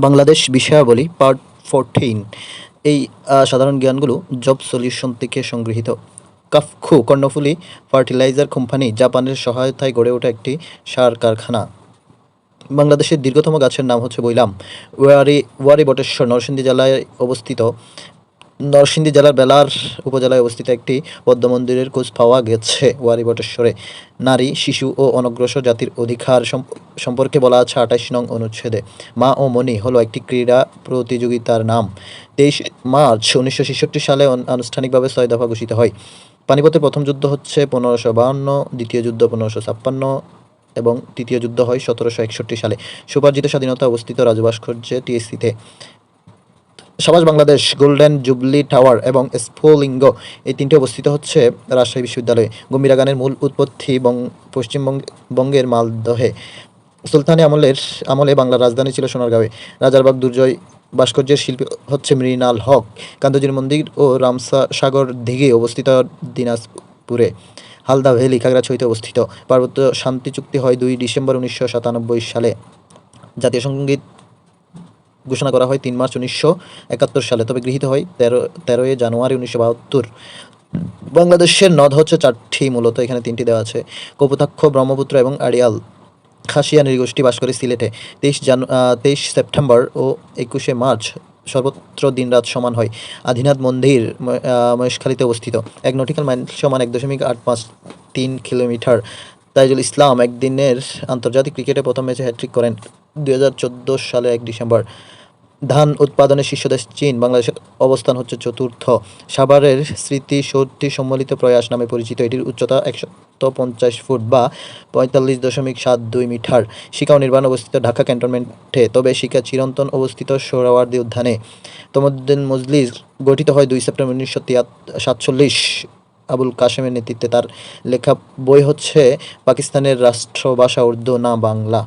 Bangladesh বিষয়াবলী part 14। এই সাধারণ জ্ঞানগুলো job solution থেকে সংগৃহীত। কাফখু কর্ণফুলী ফার্টিলাইজার কোম্পানি জাপানের সহায়তায় গড়ে ওঠা একটি সার কারখানা। বাংলাদেশের দীর্ঘতম গাছের নাম হচ্ছে বৈলাম। ওয়ারী বটেশ্বর নরসিংদী জেলার বেলার উপজেলায় অবস্থিত একটি বৌদ্ধ মন্দিরের খোঁজ পাওয়া গেছে ওয়ারী বটেশ্বরে। নারী, শিশু ও অনগ্রসর জাতির অধিকার সম্পর্কে বলা আছে ২৮ নং অনুচ্ছেদে। মা ও মণি হলো একটি ক্রীড়া প্রতিযোগিতার নাম। ২৩ মার্চ ১৯৬৬ সালে আনুষ্ঠানিকভাবে ৬ দফা ঘোষিত হয়। পানিপথের প্রথম যুদ্ধ হচ্ছে ১৫৫২, দ্বিতীয় যুদ্ধ ১৫৫৬ এবং তৃতীয় যুদ্ধ হয় ১৭৬১ সালে। স্বোপার্জিত স্বাধীনতা অবস্থিত রাজু ভাস্কর্যে টিএসসিতে। সাবাস বাংলাদেশ, গোল্ডেন জুবলি টাওয়ার এবং স্ফুলিঙ্গ এই তিনটি অবস্থিত হচ্ছে রাজশাহী বিশ্ববিদ্যালয়ে। গম্ভীরা গানের মূল উৎপত্তি পশ্চিমবঙ্গের মালদহে। সুলতানি আমলে বাংলার রাজধানী ছিল সোনারগাঁয়ে। রাজারবাগ দুর্জয় ভাস্কর্যের শিল্পী হচ্ছে মৃণাল হক। কান্তজির মন্দির ও রামসাগর দিঘি অবস্থিত দিনাজপুরে। হালদা ভ্যালি খাগড়াছড়িতে অবস্থিত। পার্বত্য শান্তি চুক্তি হয় ২ ডিসেম্বর ১৯৯৭ সালে। জাতীয় সঙ্গীত ঘোষণা করা হয় ৩ মার্চ ১৯৭১ সালে, তবে গৃহীত হয় ১৩ জানুয়ারি ১৯৭২। বাংলাদেশের নদ হচ্ছে ৪টি, মূলত এখানে ৩টি দেওয়া আছে: কপোতাক্ষ, ব্রহ্মপুত্র এবং আড়িয়াল। খাসিয়া নৃগোষ্ঠী বাস করে সিলেটে। ২৩ সেপ্টেম্বর ও ২১ মার্চ সর্বত্র দিনরাত সমান হয়। আদিনাথ মন্দির মহেশখালীতে অবস্থিত। ১ নটিক্যাল মাইল সমান ১.৮৫৩ কিলোমিটার। তাইজুল ইসলাম একদিনের আন্তর্জাতিক ক্রিকেটে প্রথম ম্যাচে হ্যাট্রিক করেন ২০১৪ সালের ১ ডিসেম্বর। ধান উৎপাদনের শীর্ষ দেশ চীন। বাংলাদেশের অবস্থান হচ্ছে চতুর্থ। সাভারের স্মৃতিসৌধটি সম্মিলিত প্রয়াস নামে পরিচিত। এটির উচ্চতা ১৫০ ফুট বা ৪৫.৭২ মিটার। শিকা ও নির্বাণ অবস্থিত ঢাকা ক্যান্টনমেন্টে, তবে শিকা চিরন্তন অবস্থিত সোহরাওয়ার্দী উদ্যানে। তমদ্দুন মজলিস গঠিত হয় ২ সেপ্টেম্বর ১৯৪৭ আবুল কাশেমের নেতৃত্বে। তার লেখা বই হচ্ছে পাকিস্তানের রাষ্ট্রভাষা উর্দু না বাংলা।